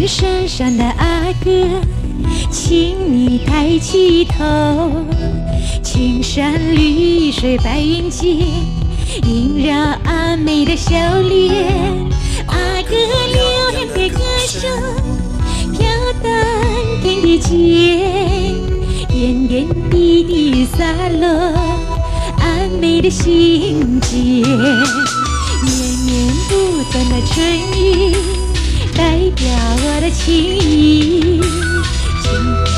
面山上的阿哥，请你抬起头，青山绿水白云间，萦绕阿妹的笑脸。阿哥嘹亮的歌声飘荡天地间，点点滴滴洒落阿妹的心间。绵绵不断的春雨代表我的情意，今天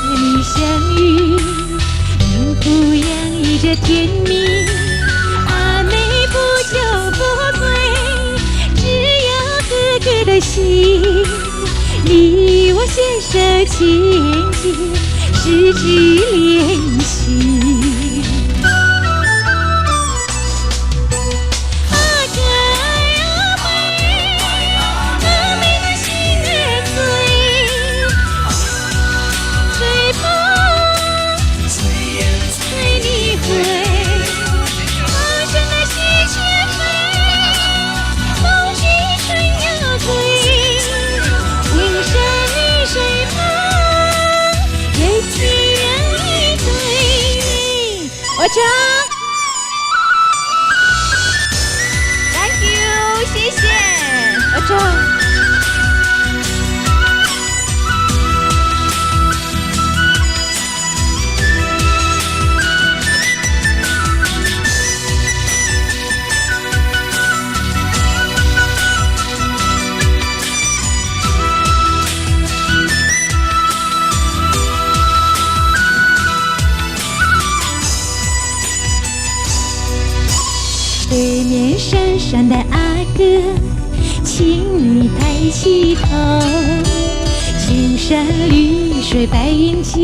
和你相遇，幸福洋溢着甜蜜。阿妹不求富贵，只要哥哥的心，你我携手前进，十指连心。我唱 ，Thank you， 谢谢，我唱。对面山上的阿哥，请你抬起头，青山绿水白云间，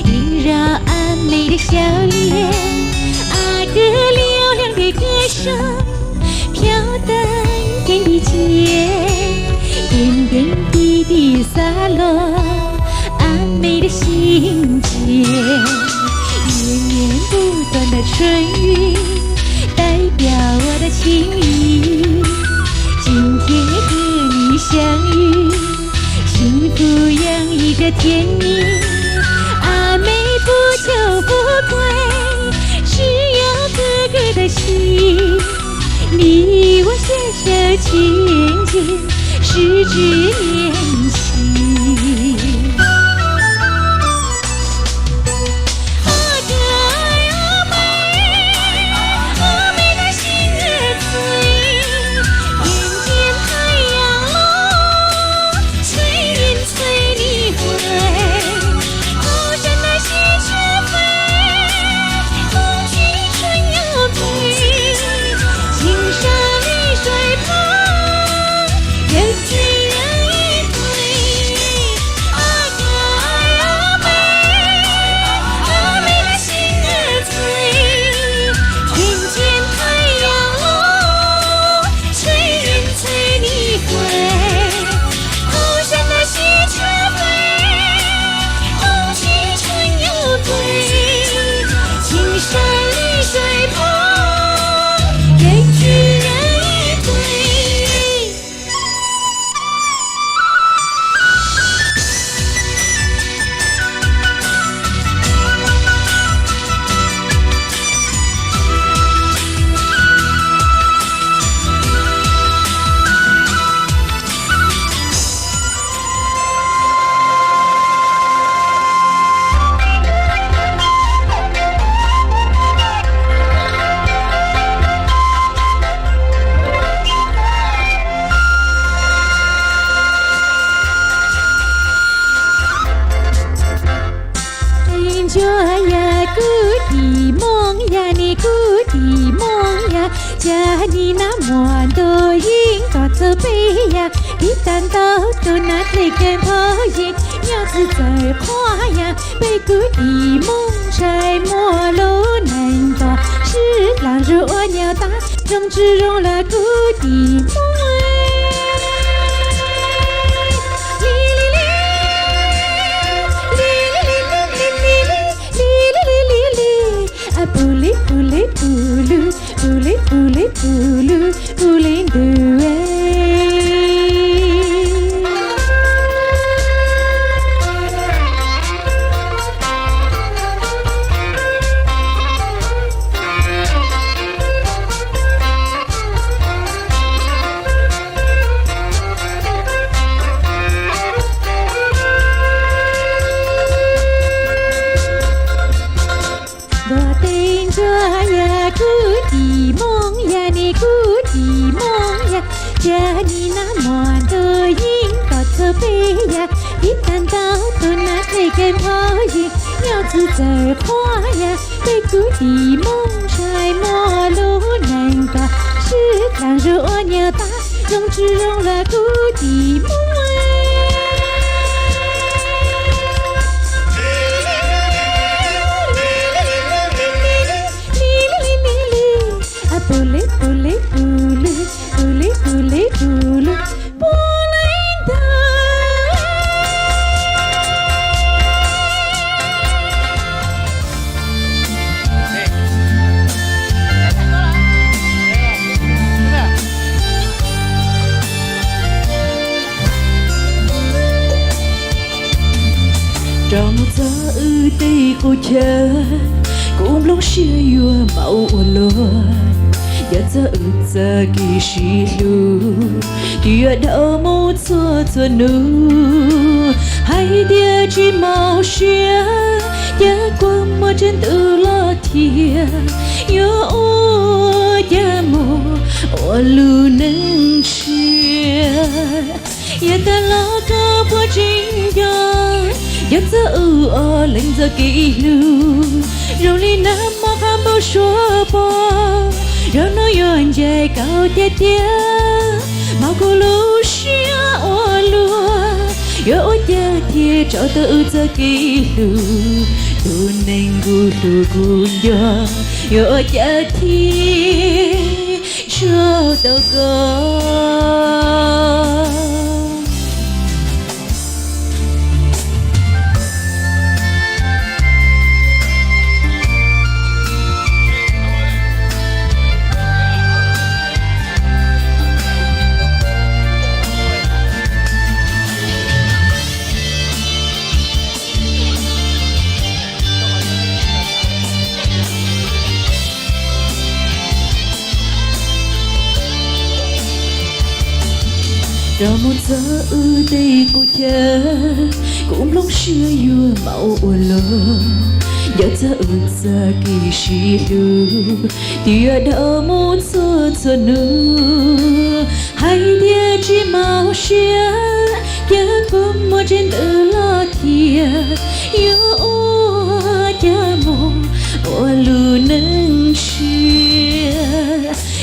萦绕阿妹的笑脸。阿哥嘹亮的歌声飘荡天地间，点点滴滴洒落阿妹的心间。绵绵不断的春雨代表我的情意，今天和你相遇，幸福洋溢着甜蜜。阿妹不求富贵，只要哥哥的心，你我携手前进，十指连心。家里那么多人到这边呀，一旦到都那这根泡烟，鸟子在花呀，北谷的梦柴莫路难到，是狼入我鸟大，容只容了谷的梦布里布里布噜，布里布里布噜，布里嘟哎。这你那么多音到这边呀，一旦到都那那个泡影，要自在花呀，被谷地梦晒莫路难过，是当若鸟大，容只容了谷地梦布雷布雷布雷布雷布雷布雷布雷达。Trong gió ư tây cô chờ cũng lúc xưa vừa màu lúa giờ giờ giờ kỳ sĩ lu thì ở đâu một số nu hay dia chỉ màu xưa giờ qua một chân tự lo thiệt nhớ ô giờ mồ ô lu nâng xưa giờ ta lo có bao trình giờ giờ ở lên giờ kỳ lu rồi đi nằm mà khám bao số bao rồi nói yon dài cao tiệt tiệt mau cô lu xia ô lúa yo giờ thiệt cho tự giờ kỳ lu tu nên gu lu gu yo giờ thiệt cho tao có rồi một giờ ư đây cô chờ cũng lúc xưa vừa màu lúa giờ giờ kỳ sĩ lu thì ở đâu một số nu hay dia chỉ màu xưa giờ cũng một trên tự lo thiệt yêu giờ mồ lu nâng xưa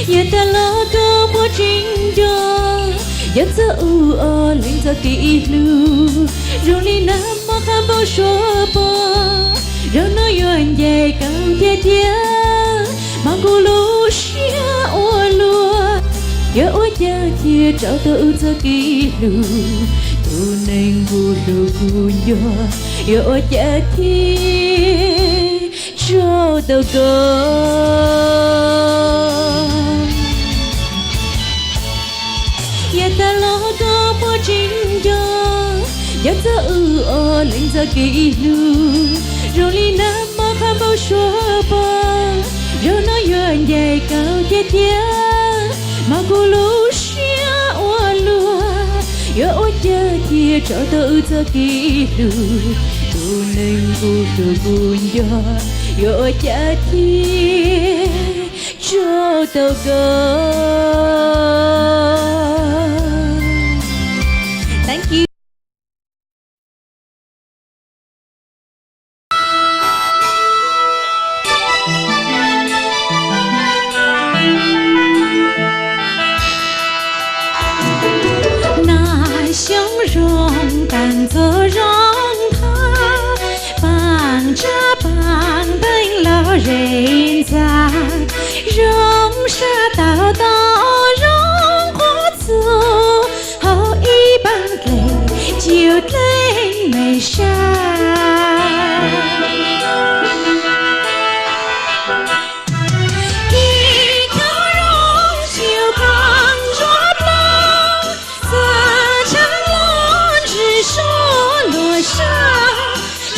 giờ ta lo có một trình độ giờ giờ ở lên giờ kỳ lu rồi đi nằm mà khám bao số bao rồi nói yon dài cao tiệt tiệt mang cô lu xia ô lúa giờ thiệt trao tự giờ kỳ lu tu nên gu lu gu giờ thiệt trao tự có giờ ta lo có bao trình giờ giờ ở lên giờ kỳ lu rồi đi nằm mà khám bao số bao rồi nói yon dài cao tiệt tiệt mà cô lu xia ô lúa giờ thiệt cho tự giờ kỳ lu tu nên gu lu gu giờ thiệt cho tao có. Thank you. Na xiong rong tan zo rong tha bang cha bang bang lo rên ra rong sa tao tao rong hoa zu hậu y bang lệ chiều lên mây xa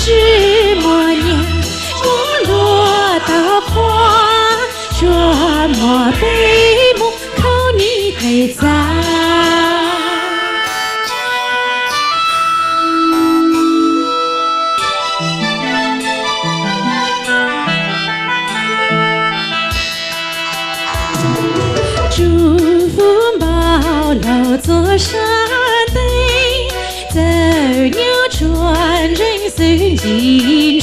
是末年，我落到。山对，走牛船人生几